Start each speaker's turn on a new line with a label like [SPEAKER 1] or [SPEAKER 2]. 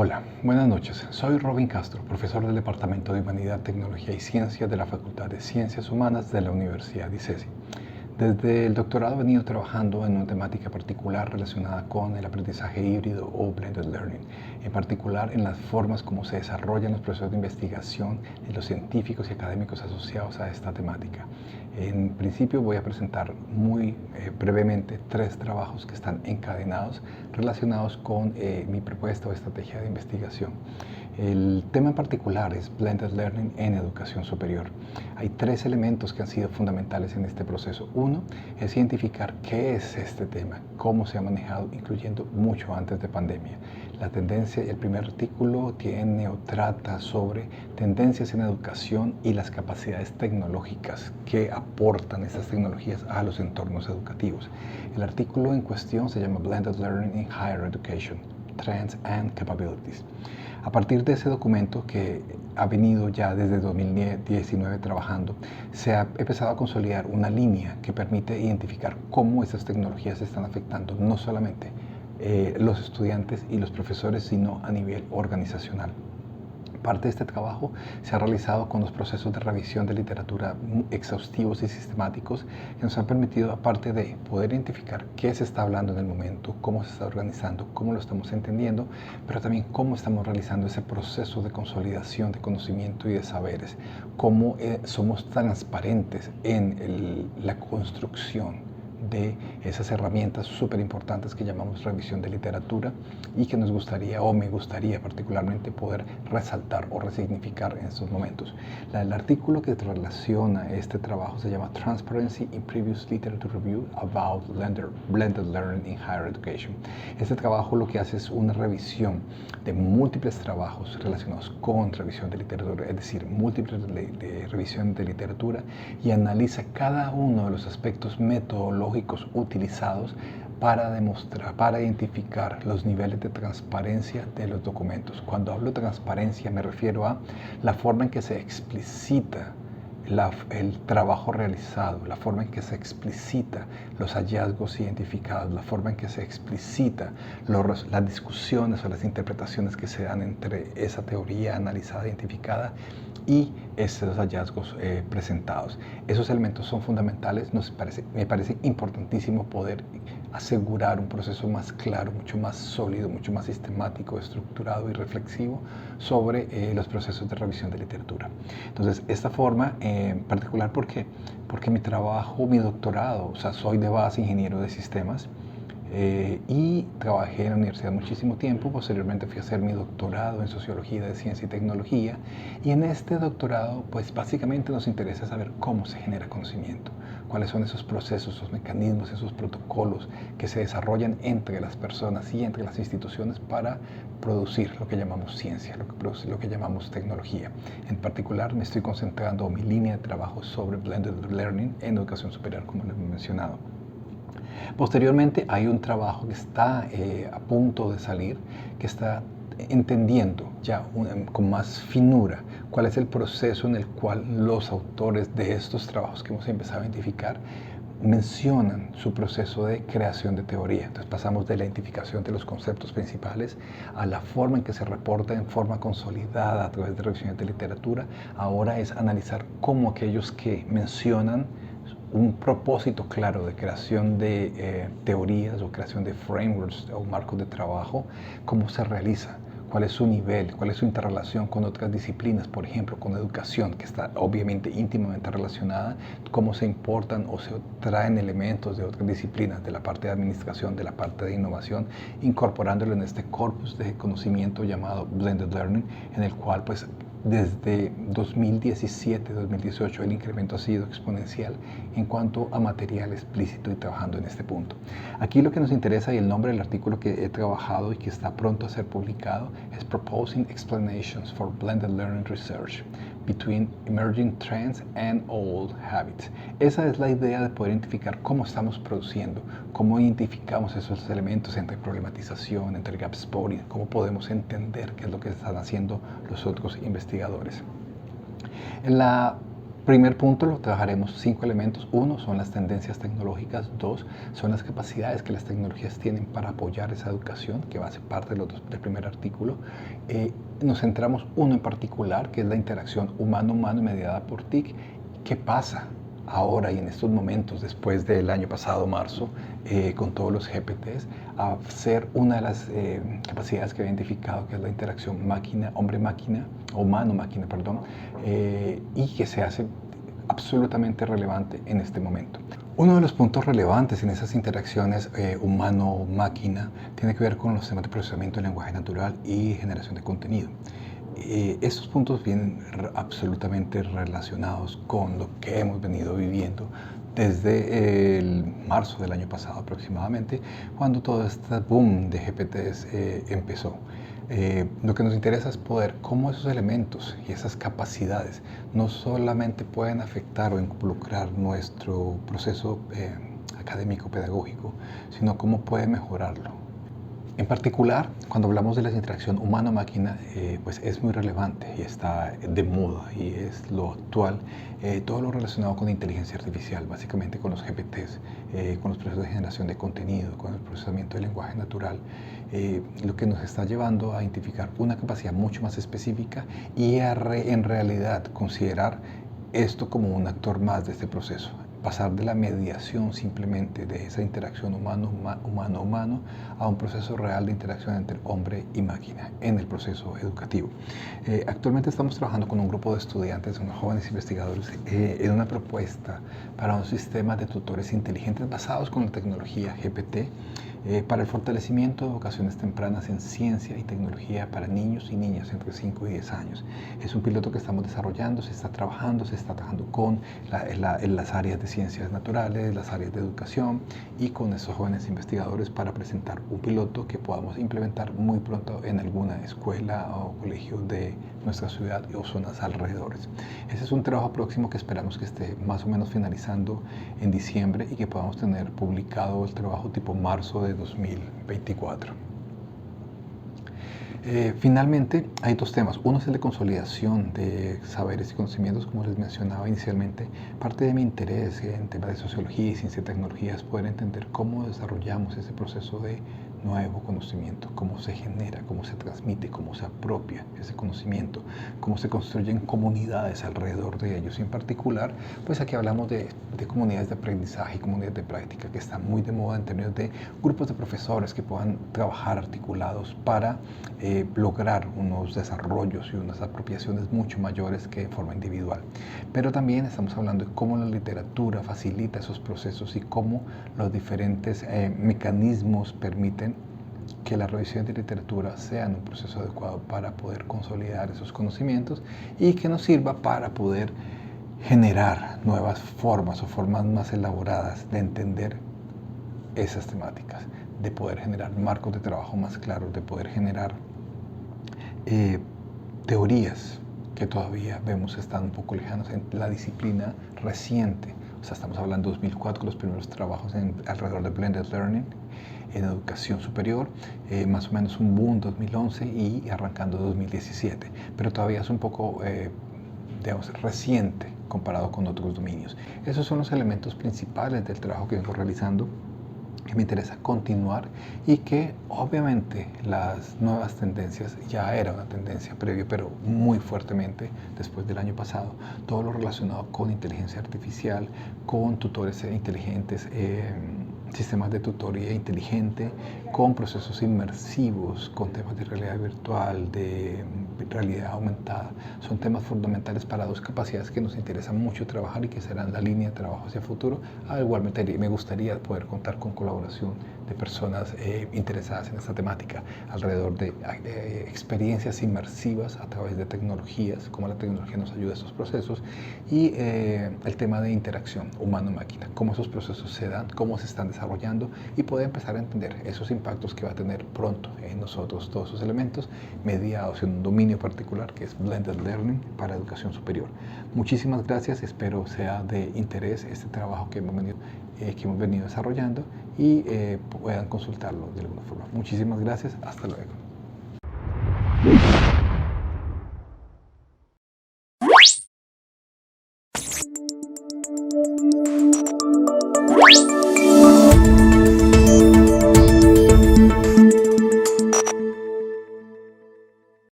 [SPEAKER 1] Hola, buenas noches. Soy Robin Castro, profesor del Departamento de Humanidad, Tecnología y Ciencias de la Facultad de Ciencias Humanas de la Universidad de ICESI. Desde el doctorado he venido trabajando en una temática particular relacionada con el aprendizaje híbrido o blended learning, en particular en las formas como se desarrollan los procesos de investigación de los científicos y académicos asociados a esta temática. En principio voy a presentar muy brevemente 3 trabajos que están encadenados relacionados con mi propuesta o estrategia de investigación. El tema en particular es Blended Learning en educación superior. Hay 3 elementos que han sido fundamentales en este proceso. Uno es identificar qué es este tema, cómo se ha manejado, incluyendo mucho antes de pandemia. La tendencia, el primer artículo tiene o trata sobre tendencias en educación y las capacidades tecnológicas que aportan estas tecnologías a los entornos educativos. El artículo en cuestión se llama Blended Learning in Higher Education, Trends and Capabilities. A partir de ese documento que ha venido ya desde 2019 trabajando, se ha empezado a consolidar una línea que permite identificar cómo estas tecnologías están afectando no solamente los estudiantes y los profesores, sino a nivel organizacional. Parte de este trabajo se ha realizado con los procesos de revisión de literatura exhaustivos y sistemáticos que nos han permitido, aparte de poder identificar qué se está hablando en el momento, cómo se está organizando, cómo lo estamos entendiendo, pero también cómo estamos realizando ese proceso de consolidación de conocimiento y de saberes, cómo somos transparentes en la construcción de esas herramientas súper importantes que llamamos revisión de literatura y que nos gustaría o me gustaría particularmente poder resaltar o resignificar en estos momentos. El artículo que relaciona este trabajo se llama Transparency in Previous Literature Review about Blended Learning in Higher Education. Este trabajo lo que hace es una revisión de múltiples trabajos relacionados con revisión de literatura, es decir, múltiples de revisión de literatura, y analiza cada uno de los aspectos metodológicos utilizados para demostrar, para identificar los niveles de transparencia de los documentos. Cuando hablo de transparencia me refiero a la forma en que se explicita el trabajo realizado, la forma en que se explicita los hallazgos identificados, la forma en que se explicita las discusiones o las interpretaciones que se dan entre esa teoría analizada, identificada y esos hallazgos presentados. Esos elementos son fundamentales, me parece importantísimo poder asegurar un proceso más claro, mucho más sólido, mucho más sistemático, estructurado y reflexivo sobre los procesos de revisión de literatura. Entonces, esta forma en particular, ¿por qué? Porque mi trabajo, mi doctorado, o sea, soy de base ingeniero de sistemas, y trabajé en la universidad muchísimo tiempo. Posteriormente fui a hacer mi doctorado en Sociología de Ciencia y Tecnología, y en este doctorado pues básicamente nos interesa saber cómo se genera conocimiento, cuáles son esos procesos, esos mecanismos, esos protocolos que se desarrollan entre las personas y entre las instituciones para producir lo que llamamos ciencia, lo que llamamos tecnología. En particular me estoy concentrando mi línea de trabajo sobre Blended Learning en educación superior, como les he mencionado. Posteriormente hay un trabajo que está a punto de salir, que está entendiendo ya con más finura cuál es el proceso en el cual los autores de estos trabajos que hemos empezado a identificar mencionan su proceso de creación de teoría. Entonces pasamos de la identificación de los conceptos principales a la forma en que se reporta en forma consolidada a través de revisiones de literatura. Ahora es analizar cómo aquellos que mencionan un propósito claro de creación de teorías o creación de frameworks o marcos de trabajo, cómo se realiza, cuál es su nivel, cuál es su interrelación con otras disciplinas, por ejemplo, con educación, que está obviamente íntimamente relacionada, cómo se importan o se traen elementos de otras disciplinas, de la parte de administración, de la parte de innovación, incorporándolo en este corpus de conocimiento llamado Blended Learning, en el cual pues desde 2017-2018 el incremento ha sido exponencial en cuanto a material explícito y trabajando en este punto. Aquí lo que nos interesa, y el nombre del artículo que he trabajado y que está pronto a ser publicado, es Proposing Explanations for Blended Learning Research, Between Emerging Trends and Old Habits. Esa es la idea de poder identificar cómo estamos produciendo, cómo identificamos esos elementos entre problematización, entre gap spotting, cómo podemos entender qué es lo que están haciendo los otros investigadores. En la primer punto lo trabajaremos 5 elementos. 1 son las tendencias tecnológicas. 2 son las capacidades que las tecnologías tienen para apoyar esa educación, que va a ser parte del primer artículo. Nos centramos uno en particular, que es la interacción humano-humano mediada por TIC. ¿Qué pasa ahora y en estos momentos, después del año pasado, marzo, con todos los GPTs, a ser una de las capacidades que he identificado, que es la interacción máquina, hombre-máquina, o humano-máquina, perdón, y que se hace absolutamente relevante en este momento. Uno de los puntos relevantes en esas interacciones humano-máquina tiene que ver con los temas de procesamiento del lenguaje natural y generación de contenido. Estos puntos vienen absolutamente relacionados con lo que hemos venido viviendo desde el marzo del año pasado aproximadamente, cuando todo este boom de GPTs empezó. Lo que nos interesa es poder cómo esos elementos y esas capacidades no solamente pueden afectar o involucrar nuestro proceso académico pedagógico, sino cómo puede mejorarlo. En particular, cuando hablamos de la interacción humano-máquina, pues es muy relevante y está de moda y es lo actual, todo lo relacionado con inteligencia artificial, básicamente con los GPTs, con los procesos de generación de contenido, con el procesamiento del lenguaje natural, lo que nos está llevando a identificar una capacidad mucho más específica y en realidad considerar esto como un actor más de este proceso. Pasar de la mediación simplemente de esa interacción humano-humano a un proceso real de interacción entre hombre y máquina en el proceso educativo. Actualmente estamos trabajando con un grupo de estudiantes, unos jóvenes investigadores, en una propuesta para un sistema de tutores inteligentes basados con la tecnología GPT para el fortalecimiento de vocaciones tempranas en ciencia y tecnología para niños y niñas entre 5 y 10 años. Es un piloto que estamos desarrollando, se está trabajando con las áreas de ciencias naturales, las áreas de educación y con esos jóvenes investigadores para presentar un piloto que podamos implementar muy pronto en alguna escuela o colegio de nuestra ciudad o zonas alrededores. Ese es un trabajo próximo que esperamos que esté más o menos finalizando en diciembre y que podamos tener publicado el trabajo tipo marzo de 2024. Finalmente, hay 2 temas. Uno es el de consolidación de saberes y conocimientos, como les mencionaba inicialmente. Parte de mi interés en temas de sociología y ciencia y tecnología es poder entender cómo desarrollamos ese proceso de nuevo conocimiento, cómo se genera, cómo se transmite, cómo se apropia ese conocimiento, cómo se construyen comunidades alrededor de ellos. Y en particular, pues aquí hablamos de comunidades de aprendizaje y comunidades de práctica, que están muy de moda en términos de grupos de profesores que puedan trabajar articulados para lograr unos desarrollos y unas apropiaciones mucho mayores que de forma individual. Pero también estamos hablando de cómo la literatura facilita esos procesos y cómo los diferentes mecanismos permiten que la revisión de literatura sea un proceso adecuado para poder consolidar esos conocimientos y que nos sirva para poder generar nuevas formas o formas más elaboradas de entender esas temáticas, de poder generar marcos de trabajo más claros, de poder generar teorías que todavía vemos están un poco lejanas en la disciplina reciente. O sea, estamos hablando de 2004, los primeros trabajos alrededor de Blended Learning en educación superior, más o menos un boom 2011 y arrancando 2017, pero todavía es un poco, digamos, reciente comparado con otros dominios. Esos son los elementos principales del trabajo que vengo realizando, que me interesa continuar y que obviamente las nuevas tendencias, ya era una tendencia previa, pero muy fuertemente después del año pasado, todo lo relacionado con inteligencia artificial, con tutores inteligentes, sistemas de tutoría inteligente, con procesos inmersivos, con temas de realidad virtual, de realidad aumentada. Son temas fundamentales para 2 capacidades que nos interesa mucho trabajar y que serán la línea de trabajo hacia el futuro. Igualmente me gustaría poder contar con colaboración de personas interesadas en esta temática, alrededor de experiencias inmersivas a través de tecnologías, cómo la tecnología nos ayuda a estos procesos, y el tema de interacción humano-máquina, cómo esos procesos se dan, cómo se están desarrollando, y poder empezar a entender esos impactos que va a tener pronto en nosotros todos esos elementos mediados en un dominio particular que es Blended Learning para educación superior. Muchísimas gracias, espero sea de interés este trabajo que hemos venido desarrollando y puedan consultarlo de alguna forma. Muchísimas gracias, hasta luego.